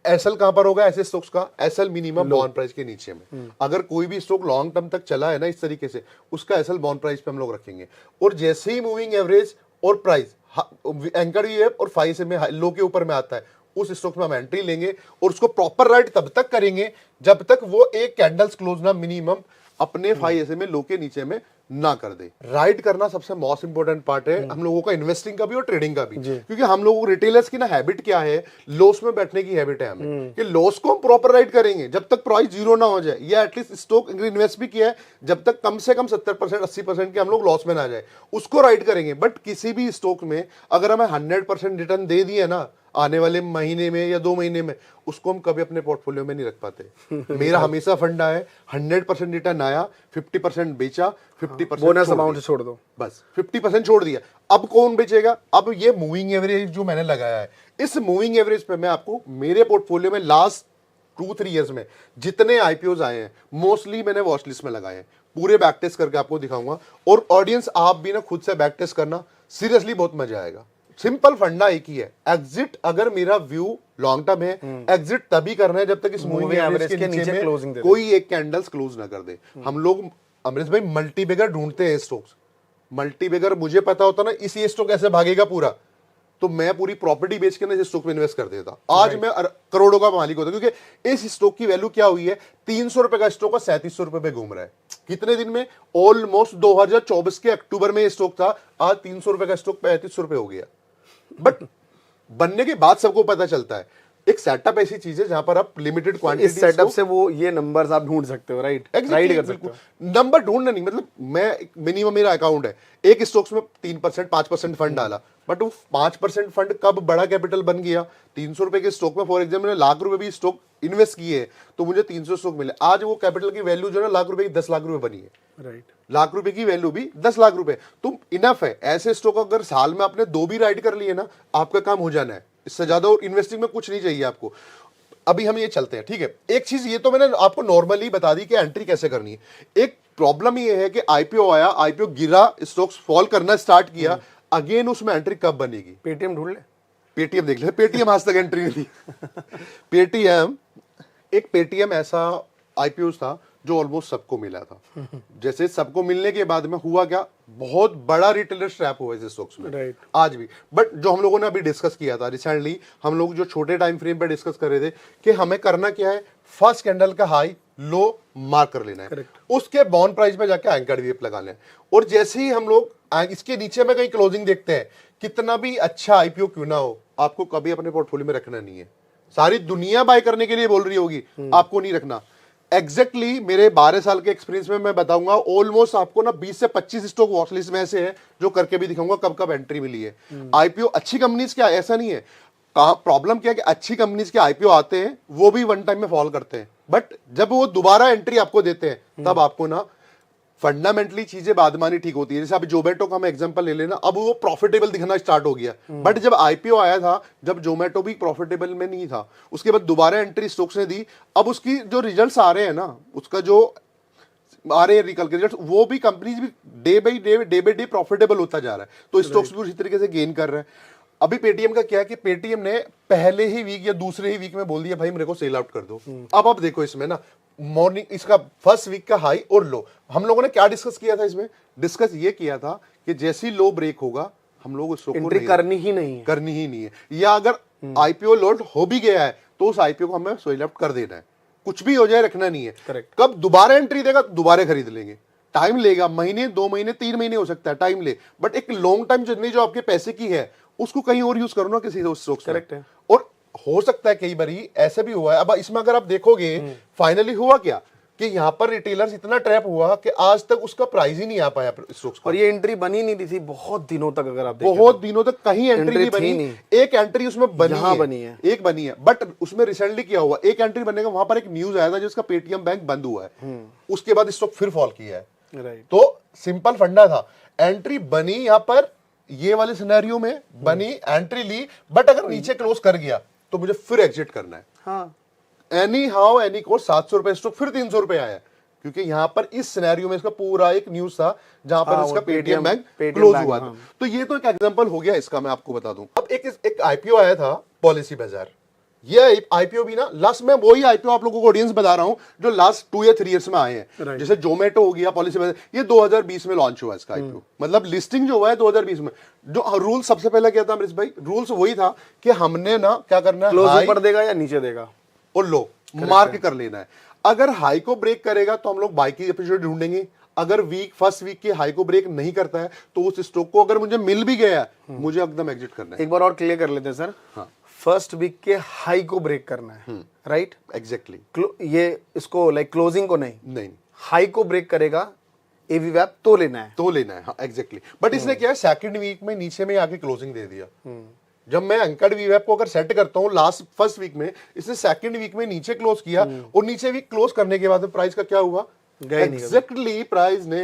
एसएल कहां पर होगा ऐसे स्टॉक्स का, एसएल मिनिमम बॉन्ड प्राइस के नीचे में। अगर कोई भी स्टॉक लॉन्ग टर्म तक चला है ना इस तरीके से, उसका एसएल बॉन्ड प्राइस पे हम लोग रखेंगे। और जैसे ही मूविंग एवरेज और प्राइस एंकर वीएफ और 5 से में लो के ऊपर में आता है, उस स्टॉक में हम एंट्री लेंगे और उसको प्रॉपर राइड तब तक करेंगे जब तक वो एक कैंडल्स क्लोज ना मिनिमम अपने 5 ऐसे में लो के नीचे में ना कर दे। राइड करना सबसे मोस्ट इंपोर्टेंट पार्ट है हम लोगों का, इन्वेस्टिंग का भी और ट्रेडिंग का भी, क्योंकि हम लोगों को रिटेलर्स की ना हैबिट क्या है, लॉस में बैठने की हैबिट है हमें, कि लॉस को हम प्रॉपर राइड करेंगे जब तक प्राइस जीरो ना हो जाए, या एटलीस्ट स्टॉक इन्वेस्ट भी किया है जब तक कम से कम 70% 80% के हम लोग लॉस में ना जाए, उसको राइड करेंगे। बट किसी भी स्टॉक में अगर हमें 100% रिटर्न दे दिए ना आने वाले महीने में या 2 महीने में, उसको हम कभी अपने पोर्टफोलियो में नहीं रख पाते। मेरा हमेशा फंडा है 100% रिटर्न आया, 50% बेचा, 50% बोनस अमाउंट से छोड़ दो, बस 50% छोड़ दिया। अब कौन बेचेगा? अब ये मूविंग एवरेज जो मैंने लगाया है, इस मूविंग एवरेज पे मैं आपको मेरे पोर्टफोलियो में लास्ट 2-3 ईयर्स में जितने आईपीओज आए हैं मोस्टली मैंने वॉच लिस्ट में लगाए हैं। पूरे बैक टेस्ट करके आपको दिखाऊंगा, और ऑडियंस आप भी ना खुद से बैक टेस्ट करना, सीरियसली बहुत मजा आएगा। सिंपल फंडा एक ही है, एग्जिट अगर मेरा व्यू लॉन्ग टर्म है, एग्जिट तभी करना है जब तक इस मूविंग एवरेज के नीचे में कोई एक कैंडल्स क्लोज ना कर दे। हम लोग अमरीश भाई मल्टी बिगर ढूंढते हैं स्टॉक्स, मल्टी बिगर मुझे पता होता ना इसी स्टॉक ऐसे भागेगा पूरा, तो मैं पूरी प्रॉपर्टी बेच के ना इस स्टॉक में इन्वेस्ट कर देता, आज मैं करोड़ों का मालिक होता, क्योंकि इस स्टॉक की वैल्यू क्या हुई है, 300 रुपए का स्टॉक 3700 रुपए पे घूम रहा है। कितने दिन में? ऑलमोस्ट 2024 के अक्टूबर में स्टॉक था, आज 300 रुपए का स्टॉक 3500 रुपए हो गया। बट बनने के बाद सबको पता चलता है एक सेटअप ऐसी चीज है जहां पर आप लिमिटेड क्वांटिटी, इस सेटअप से वो ये नंबर्स आप ढूंढ सकते हो, राइट? राइड कर सकते हो। नंबर ढूंढना नहीं, मतलब मैं मिनिमम मेरा अकाउंट है, एक स्टॉक्स में 3% 5% फंड डाला, बट वो 5% फंड कब बड़ा कैपिटल बन गया? 300 रुपए के स्टॉक में फॉर एग्जाम्पल मैंने लाख रुपए भी स्टॉक इन्वेस्ट किए तो मुझे 300 स्टॉक मिले, आज वो कैपिटल की वैल्यू जो है लाख रुपए की 10 लाख रुपए बनी है, राइट? लाख रुपए की वैल्यू भी 10 लाख रुपए, तुम इनफ है। ऐसे स्टॉक अगर साल में आपने 2 भी राइड कर लिए ना, आपका काम हो जाना है, इससे ज्यादा और इन्वेस्टिंग में कुछ नहीं चाहिए आपको। अभी हम ये चलते हैं, ठीक है। एक चीज ये तो मैंने आपको नॉर्मली बता दी कि एंट्री कैसे करनी है। एक प्रॉब्लम ये है कि आईपीओ आया, आईपीओ गिरा, स्टॉक्स फॉल करना स्टार्ट किया, अगेन उसमें एंट्री कब बनेगी? पेटीएम ढूंढ ले, पेटीएम देख ले, पेटीएम आज तक एंट्री नहीं दी। पेटीएम ऐसा आईपीओ था जो ऑलमोस्ट सबको मिला था। जैसे सबको मिलने के बाद में हुआ क्या, बहुत बड़ा रिटेलर ट्रैप हुआ इस स्टॉक्स में, राइट? आज भी। बट जो हम लोगों ने अभी डिस्कस किया था रिसेंटली, हम लोग जो छोटे टाइम फ्रेम पे डिस्कस कर रहे थे कि हमें करना क्या है, फर्स्ट कैंडल का हाई लो मार्क कर लेना है, Correct. उसके बॉन्ड प्राइस पे जाके एंकर वीएफ लगा लें, और जैसे ही हम लोग इसके नीचे में कहीं क्लोजिंग देखते हैं, कितना भी अच्छा आईपीओ क्यों ना हो, आपको कभी अपने पोर्टफोलियो में रखना नहीं है। सारी दुनिया बाय करने के लिए बोल रही होगी, आपको नहीं रखना। एग्जैक्टली मेरे 12 साल के एक्सपीरियंस में मैं बताऊंगा, ऑलमोस्ट आपको ना 20 से 25 स्टॉक वॉच लिस्ट में ऐसे हैं जो करके भी दिखाऊंगा कब कब एंट्री मिली है। आईपीओ अच्छी कंपनीज क्या, ऐसा नहीं है, प्रॉब्लम क्या है कि अच्छी कंपनीज के आईपीओ आते हैं वो भी वन टाइम में फॉल करते हैं, बट जब वो दोबारा एंट्री आपको देते हैं तब आपको ना फंडामेंटली चीजें बाद में आनी ठीक होती है। जैसे अभी जोमेटो का हम एग्जांपल ले लेना, अब वो प्रॉफिटेबल दिखना स्टार्ट हो गया, बट जब आईपीओ आया था, जब जोमेटो भी प्रॉफिटेबल में नहीं था, उसके बाद दोबारा एंट्री स्टॉक्स ने दी, अब उसकी जो रिजल्ट्स आ रहे हैं ना, उसका जो आ रहे हैं निकल के रिजल्ट्स, वो भी कंपनीज भी डे बाई डे प्रॉफिटेबल होता जा रहा है, तो स्टॉक्स भी उसी तरीके से गेन कर रहे हैं। अभी पेटीएम का क्या है कि पेटीएम ने पहले ही वीक या दूसरे ही वीक में बोल दिया भाई मेरे को सेल आउट कर दो। अब आप देखो इसमें ना मॉर्निंग इसका फर्स्ट वीक का हाई और लो, हम लोगों ने क्या डिस्कस किया था इसमें? डिस्कस ये किया था कि जैसे ही लो ब्रेक होगा हम लोग उसको एंट्री करनी ही नहीं है, या अगर आईपीओ लोड हो भी गया है तो उस आईपीओ को हमें सेल आउट कर देना है, कुछ भी हो जाए रखना नहीं है। Correct. कब दोबारा एंट्री देगा दोबारा खरीद लेंगे, टाइम लेगा, महीने 2 महीने 3 महीने हो सकता है, टाइम ले, बट एक लॉन्ग टाइम जर्नी जो आपके पैसे की है उसको कहीं और यूज करो ना, किसी स्टॉक्स में। करेक्ट है। और हो सकता है कई बार ऐसे भी हुआ है। अब इसमें अगर आप देखोगे फाइनली हुआ क्या कि यहाँ पर रिटेलर्स इतना ट्रैप हुआ कि आज तक उसका प्राइस ही नहीं आ पाया स्टॉक्स का, और ये एंट्री बनी नहीं थी बहुत दिनों तक, अगर आप देखें बहुत दिनों तक कहीं एंट्री नहीं बनी। नहीं। एक एंट्री उसमें बनी है, एक बनी है, बट उसमें रिसेंटली क्या हुआ, एक एंट्री बनने का वहां पर एक न्यूज आया था जिसका पेटीएम बैंक बंद हुआ है, उसके बाद स्टॉक फिर फॉल किया है, राइट? तो सिंपल फंडा था, एंट्री बनी यहाँ पर, ये वाले सिनेरियो में बनी, एंट्री ली, बट अगर नीचे क्लोज कर गया तो मुझे फिर एग्जिट करना है। हाँ, एनी हाउ एनी कोर्स 700 रुपए स्टॉक फिर 300 रुपए आया, क्योंकि यहां पर इस सिनेरियो में इसका पूरा एक न्यूज था जहां पर इसका पेटीएम बैंक क्लोज हुआ था। तो ये तो एक एग्जांपल हो गया इसका, मैं आपको बता दूं। अब एक आईपीओ आया था पॉलिसी बाजार, ये आईपीओ भी ना लास्ट में वही आईपीओ आप लोगों को ऑडियंस बता रहा हूं जो लास्ट 2 या 3 इयर्स में आए हैं। जैसे जोमेटो हो गया, पॉलिसी बाजार, ये 2020 में लॉन्च हुआ इसका आईपीओ, मतलब लिस्टिंग जो हुआ है 2020 में। जो रूल सबसे पहले क्या था अमरीश भाई, रूल्स वही था कि हमने ना क्या करना है, क्लोज ऊपर देगा या नीचे देगा और लो मार्क कर लेना है। अगर हाई को ब्रेक करेगा तो हम लोग बाई की अपॉर्चुनिटी ढूंढेंगे, अगर फर्स्ट वीक के हाई को ब्रेक नहीं करता है तो उस स्टॉक को अगर मुझे मिल भी गया मुझे एकदम एग्जिट करना है। एक बार और क्लियर कर लेते हैं सर। हाँ। फर्स्ट वीक के हाई को ब्रेक करना है, राइट? एग्जैक्टली। ये इसको लाइक क्लोजिंग को नहीं, नहीं, हाई को ब्रेक करेगा एवीवैप तो लेना है। हाँ एग्जैक्टली। बट इसने क्या है, सेकंड वीक में नीचे में आके क्लोजिंग दे दिया। जब मैं एंकर्ड वीवैप को अगर सेट करता हूँ फर्स्ट वीक में, इसने सेकंड वीक में नीचे क्लोज किया और नीचे वीक क्लोज करने के बाद प्राइस का क्या हुआ, एग्जैक्टली प्राइस ने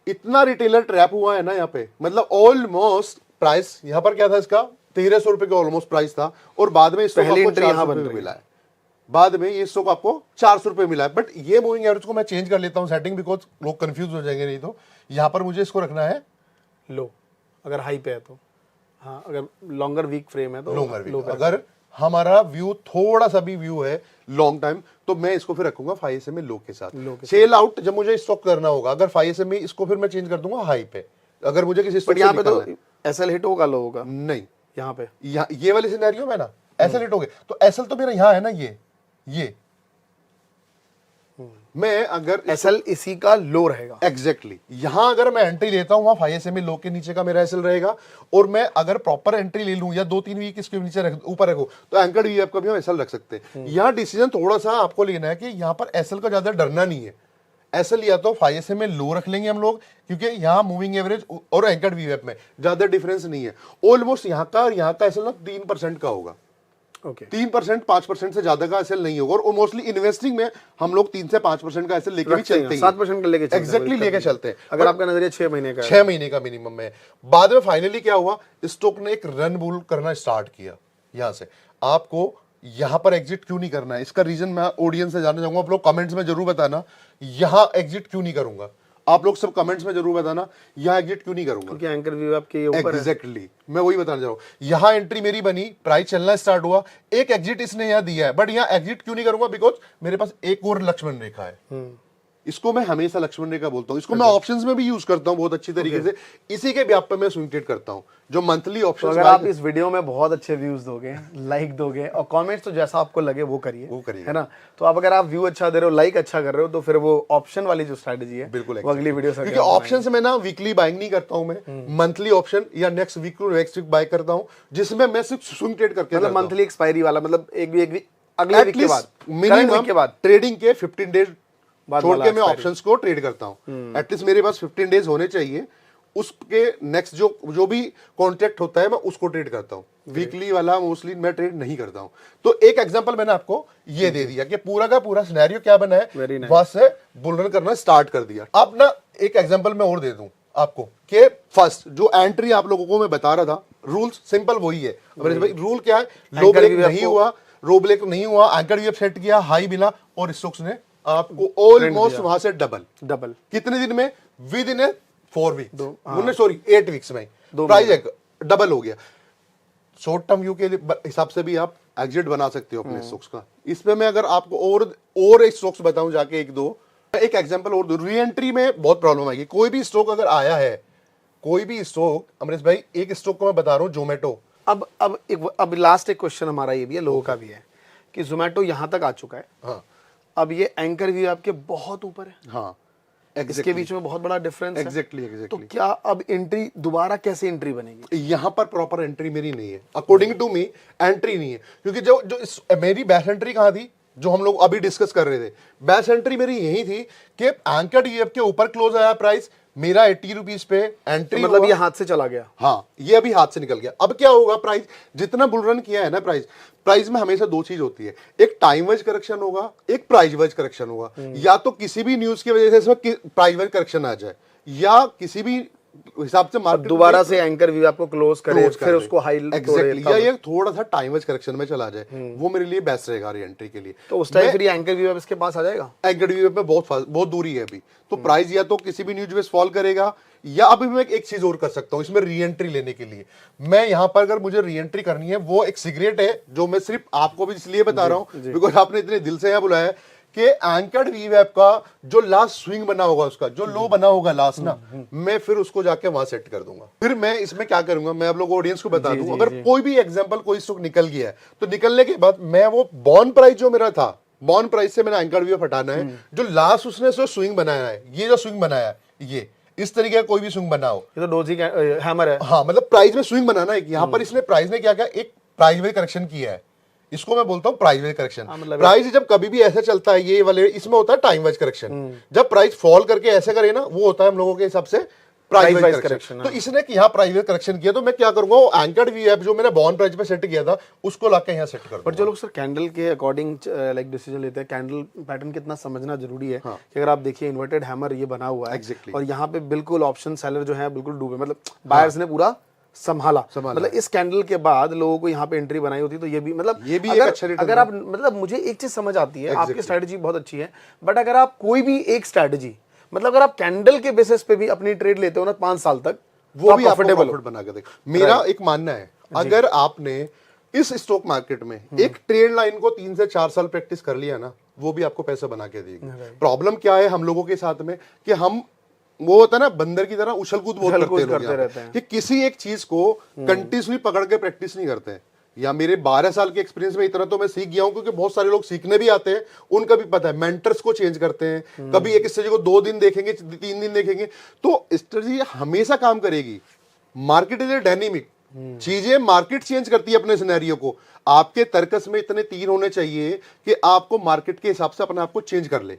इतना रिटेलर ट्रैप हुआ है ना यहाँ पे, मतलब ऑलमोस्ट प्राइस यहाँ पर क्या था इसका 1300 रुपए का ऑलमोस्ट प्राइस था और बाद में इसको पहली आपको एंट्री यहाँ 400 रुपए मिला है। बाद में ये स्टॉक आपको 400 रुपए मिला है। बट ये मूविंग एवरेज को मैं चेंज कर लेता हूँ सेटिंग, बिकॉज लोग कंफ्यूज हो जाएंगे नहीं तो। यहाँ पर मुझे इसको रखना है लो, अगर हाई पे है तो। हाँ, अगर लॉन्गर वीक फ्रेम है तो लॉन्गर वीक। अगर हमारा व्यू थोड़ा सा भी व्यू है लॉन्ग टाइम तो मैं इसको फिर रखूंगा 5 SMA लो के साथ। सेल आउट जब मुझे स्टॉक करना होगा, अगर 5 SMA इसको फिर मैं चेंज कर दूंगा हाई पे। अगर मुझे किसी स्टॉक यहाँ पे तो एसएल हिट होगा, लो होगा नहीं, यहाँ पे ये वाले सिनेरियो में ना एसएल हिट हो गए तो एसएल तो मेरा यहाँ है ना, ये मैं अगर एसएल इसी का लो रहेगा। एग्जैक्टली यहां अगर मैं एंट्री लेता हूं वहां 5 SMA लो के नीचे का मेरा एसएल रहेगा और मैं अगर प्रॉपर एंट्री ले लूं या 2-3 वीक इसके नीचे ऊपर रखूं तो एंकर्ड वीवैप का भी हम एसएल रख सकते हैं। यहां डिसीजन थोड़ा सा आपको लेना है कि यहां पर एसएल का ज्यादा डरना नहीं है। एसएल या तो 5 SMA लो रख लेंगे हम लोग, क्योंकि यहाँ मूविंग एवरेज और एंकर्ड वीवैप में ज्यादा डिफरेंस नहीं है। ऑलमोस्ट यहाँ का और यहाँ का एसएल ना 3% का होगा। 3% 5% से ज्यादा का एसएल नहीं होगा और मोस्टली इन्वेस्टिंग में हम लोग 3 से 5% का एसएल लेके भी चलते हैं, 7% का लेके एग्जैक्टली लेके चलते हैं। अगर आपका नजरिया 6 महीने का 6 महीने का मिनिमम में। बाद में फाइनली क्या हुआ, स्टॉक ने एक रन बुल करना स्टार्ट किया। यहां से आपको यहां पर एग्जिट क्यों नहीं करना है, इसका रीजन मैं ऑडियंस से जानना चाहूंगा। आप लोग कमेंट्स में जरूर बताना यहां एग्जिट क्यों नहीं करूंगा। आप लोग सब कमेंट्स में जरूर बताना यहां एग्जिट क्यों नहीं करूंगा, क्योंकि एंकर वीवैप के ऊपर है। एग्जैक्टली मैं वही बताना चाह रहा हूं। यहां एंट्री मेरी बनी, प्राइस चलना स्टार्ट हुआ, एक एग्जिट इसने यहां दिया है, बट यहां एग्जिट क्यों नहीं करूंगा, बिकॉज मेरे पास एक और लक्ष्मण रेखा है। इसको मैं हमेशा लक्ष्मण रेखा बोलता हूं। इसको मैं ऑप्शंस में भी यूज करता हूं बहुत अच्छी तरीके से। इसी के व्याप पे मैं स्विंग ट्रेड करता हूं, जो मंथली ऑप्शन। अगर आप इस वीडियो में बहुत अच्छे व्यूज दोगे, लाइक दोगे और कमेंट्स तो जैसा आपको लगे वो करिए, है ना। तो आप अगर आप व्यू अच्छा दे रहे हो, लाइक अच्छा कर रहे हो, तो फिर वो ऑप्शन वाली जो स्ट्रेटजी है बिल्कुल वो अगली वीडियो से, क्योंकि ऑप्शन से मैं ना वीकली बाइंग नहीं करता हूं, मैं मंथली ऑप्शन या next week to next week buy करता हूं, जिसमें मैं सिर्फ स्विंग ट्रेड करके, मतलब मंथली एक्सपायरी वाला, मतलब एक वीक अगले वीक के बाद, मिनिमम ट्रेडिंग के 15 डेज छोड़ के मैं ऑप्शंस को ट्रेड करता हूं। एटलीस्ट मेरे पास 15 डेज होने चाहिए, उसके नेक्स्ट जो भी कॉन्ट्रैक्ट होता है मैं उसको ट्रेड करता हूं। वीकली वाला मोस्टली मैं ट्रेड नहीं करता हूं। तो एक एग्जांपल मैंने आपको ये दे दिया कि पूरा का पूरा सिनेरियो क्या बना है, वहां से बुल रन करना स्टार्ट कर दिया। अब ना एक एग्जांपल मैं और दे दूं आपको कि फर्स्ट जो एंट्री आप लोगों को मैं बता रहा था, रूल्स सिंपल वही है। भाई रूल क्या है, लो ब्रेक नहीं हुआ, रो ब्रेक नहीं हुआ, एंकर वीवैप सेट किया हाई मिला और स्टॉक्स ने आपको ऑलमोस्ट वहां से डबल कितने दिन में, within 4 week, sorry 8 weeks में प्राइस डबल हो गया। शॉर्ट टर्म व्यू के हिसाब से भी आप एग्जिट बना सकते हो अपने स्टॉक्स का। इसमें मैं अगर आपको और एक स्टॉक्स बताऊं जाके एक एग्जांपल और दूं, री एंट्री में बहुत प्रॉब्लम आएगी। कोई भी स्टॉक अगर आया है, कोई भी स्टॉक, अमरीश भाई एक स्टॉक को मैं बता रहा हूं, जोमेटो। अब लास्ट एक क्वेश्चन हमारा ये भी है, लोगों का भी है कि जोमेटो यहां तक आ चुका है। हाँ, अब ये एंकर व्यू आपके बहुत ऊपर है। हाँ, इसके बीच में बहुत बड़ा डिफरेंस है। एग्जैक्टली तो क्या अब एंट्री दोबारा कैसे एंट्री बनेगी? यहां पर प्रॉपर एंट्री मेरी नहीं है, अकॉर्डिंग टू मी एंट्री नहीं है। क्योंकि जो मेरी बेस्ट एंट्री कहां थी, जो हम लोग अभी डिस्कस कर रहे थे, बेस्ट एंट्री मेरी यही थी कि एंकर्ड ईएफ के ऊपर क्लोज आया प्राइस, मेरा 80 रुपीज पे एंट्री, तो मतलब ये हाथ से चला गया। हाँ, ये अभी हाथ से निकल गया। अब क्या होगा, प्राइस जितना बुल रन किया है ना, प्राइस में हमेशा दो चीज होती है, एक टाइम वाइज करेक्शन होगा, एक प्राइस वाइज करेक्शन होगा। या तो किसी भी न्यूज की वजह से इसमें प्राइस वाइज करेक्शन आ जाए, या किसी भी हिसाब से मार्केट दोबारा से एंकर व्यू आपको क्लोज करे, फिर उसको हाई एग्जैक्टली, या ये थोड़ा सा टाइम वाइज करेक्शन में चला जाए, वो मेरे लिए बेस्ट रहेगा री एंट्री के लिए। तो उस टाइम फिर एंकर व्यू इसके पास आ जाएगा। एंकर व्यू में बहुत दूरी है अभी, तो प्राइस या तो किसी भी न्यूज बेस फॉल करेगा, या अभी मैं एक चीज और कर सकता हूं इसमें री एंट्री लेने के लिए। मैं यहां पर अगर मुझे री एंट्री करनी है, वो एक सीक्रेट है जो मैं सिर्फ आपको भी इसलिए बता रहा हूं बिकॉज आपने इतने दिल से यहां बुलाया है कि एंकर्ड वीवैप का जो लास्ट स्विंग बना होगा, उसका जो लो बना होगा लास्ट ना, मैं फिर उसको जाके वहां सेट कर दूंगा। फिर मैं इसमें क्या करूंगा, मैं आप लोग ऑडियंस को बता दूं, अगर कोई भी एग्जांपल कोई स्टॉक निकल गया है, तो निकलने के बाद मैं वो बॉन्ड प्राइस जो मेरा था बॉन्ड प्राइस से मैंने एंकर वीएफ हटाना है। जो लास्ट उसने जो स्विंग बनाया है, ये जो स्विंग बनाया है, ये इस तरीके का कोई भी स्विंग बना हो, ये तो डोजी हैमर है। हाँ, मतलब प्राइस में स्विंग बनाना है। यहाँ पर इसने प्राइस ने क्या किया, एक प्राइस वेज करेक्शन किया है, इसको मैं बोलता हूँ प्राइस वेज करेक्शन। मतलब प्राइस जब कभी भी ऐसा चलता है, ये वाले इसमें होता है टाइम वाइज करेक्शन। जब प्राइस फॉल करके ऐसे करे ना, वो होता है हम लोगों के हिसाब से प्राइस वाइज करेक्शन। तो इसने यहाँ प्राइस वाइज करेक्शन किया, तो मैं क्या करूंगा, एंकर्ड वीएफ जो मैंने बॉन्ड प्राइस पे सेट किया था, उसको लाके यहाँ सेट कर दूंगा। बट जो लोग सर कैंडल के अकॉर्डिंग लाइक डिसीजन लेते हैं, कैंडल पैटर्न कितना समझना जरूरी है कि अगर आप देखिए इन्वर्टेड हैमर ये बना हुआ है Exactly. और यहाँ पे बिल्कुल ऑप्शन सेलर जो है बिल्कुल डूबे, मतलब बायर्स ने पूरा संभाला। मतलब इस कैंडल के बाद लोगों को यहाँ पे एंट्री बनाई होती, तो ये भी मतलब ये भी अगर, एक अच्छा अगर आप मतलब मुझे एक चीज समझ आती है, आपकी स्ट्रेटजी बहुत अच्छी है, बट अगर आप कोई भी एक स्ट्रेटजी, मतलब अगर आप कैंडल के बेसिस पे भी अपनी ट्रेड लेते हो ना 5 साल तक, वो भी आपको प्रॉफिट बना के देगा। मेरा एक मानना है, अगर आपने इस स्टॉक मार्केट में एक ट्रेड लाइन को 3 से 4 साल प्रैक्टिस कर लिया ना, वो भी आपको पैसा बना के देगी। प्रॉब्लम क्या है हम लोगों के साथ में, कि हम वो होता है ना बंदर की तरह उछल कूद बहुत करते रहते हैं, कि किसी एक चीज को कंटिन्यूसली पकड़ के प्रैक्टिस नहीं करते हैं। या मेरे 12 साल के एक्सपीरियंस में इतना तो मैं सीख गया हूं, क्योंकि बहुत सारे लोग सीखने भी आते हैं, उनका भी पता है, मेंटर्स को चेंज करते हैं, कभी एक स्ट्रेटजी को 2 दिन देखेंगे, 3 दिन देखेंगे, तो स्ट्रेटजी हमेशा काम करेगी। मार्केट इज ए डायनेमिक, चीजें मार्केट चेंज करती है अपने सिनेरियो को। आपके तर्कस में इतने तीर होने चाहिए कि आपको मार्केट के हिसाब से अपने आप को चेंज कर ले।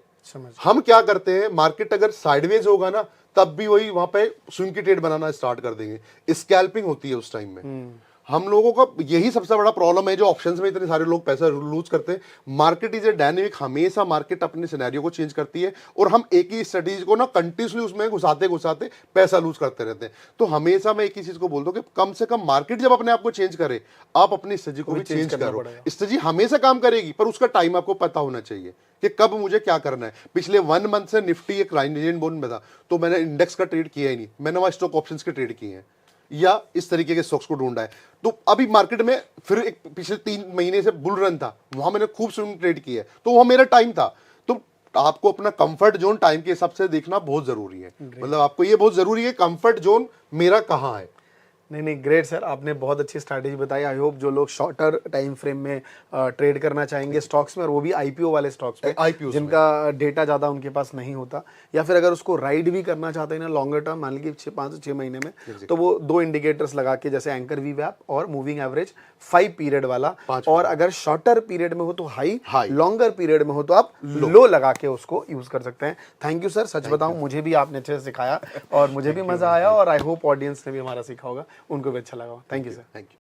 हम क्या करते हैं, मार्केट अगर साइडवेज होगा ना, तब भी वही वहां पे स्विंग की ट्रेड बनाना स्टार्ट कर देंगे, स्कैल्पिंग होती है उस टाइम में। हम लोगों का यही सबसे बड़ा प्रॉब्लम है, जो ऑप्शंस में इतने सारे लोग पैसा लूज करते हैं। मार्केट इज ए डायनेमिक, हमेशा मार्केट अपने सिनेरियो को चेंज करती है, और हम एक ही स्ट्रेटेजी को ना कंटिन्यूसली उसमें घुसाते घुसाते पैसा लूज करते रहते हैं। तो हमेशा मैं एक ही चीज को बोलता हूँ कि कम से कम मार्केट जब अपने आप को चेंज करे, आप अपनी स्ट्रेटेजी को भी चेंज करो। स्ट्रेटेजी हमेशा काम करेगी, पर उसका टाइम आपको पता होना चाहिए कि कब मुझे क्या करना है। पिछले 1 मंथ से निफ्टी एक लाइन बोन में था, तो मैंने इंडेक्स का ट्रेड किया ही नहीं, मैंने वहां स्टॉक ऑप्शंस के ट्रेड किए हैं, या इस तरीके के स्टॉक्स को ढूंढा है। तो अभी मार्केट में फिर एक पिछले 3 महीने से बुल रन था, वहां मैंने खूब स्विंग ट्रेड किया है, तो वहां मेरा टाइम था। तो आपको अपना कंफर्ट जोन टाइम के हिसाब से देखना बहुत जरूरी है। मतलब आपको ये बहुत जरूरी है, कंफर्ट जोन मेरा कहाँ है। नहीं, ग्रेट सर, आपने बहुत अच्छी स्ट्रैटेजी बताई। आई होप जो लोग शॉर्टर टाइम फ्रेम में ट्रेड करना चाहेंगे स्टॉक्स में, और वो भी आईपीओ वाले स्टॉक्स पे, जिनका डेटा ज़्यादा उनके पास नहीं होता, या फिर अगर उसको राइड भी करना चाहते हैं ना लॉन्गर टर्म, मान लीजिए 5 से 6 महीने में, तो वो 2 इंडिकेटर्स लगा के, जैसे एंकर वीवैप और मूविंग एवरेज 5 पीरियड वाला, और अगर शॉर्टर पीरियड में हो तो हाई, लॉन्गर पीरियड में हो तो आप लो लगा के उसको यूज कर सकते हैं। थैंक यू सर, सच बताऊं मुझे भी आपने अच्छे से सिखाया और मुझे भी मजा आया, और आई होप ऑडियंस ने भी हमारा सीखा होगा, उनको भी अच्छा लगा। Thank you sir. Thank you.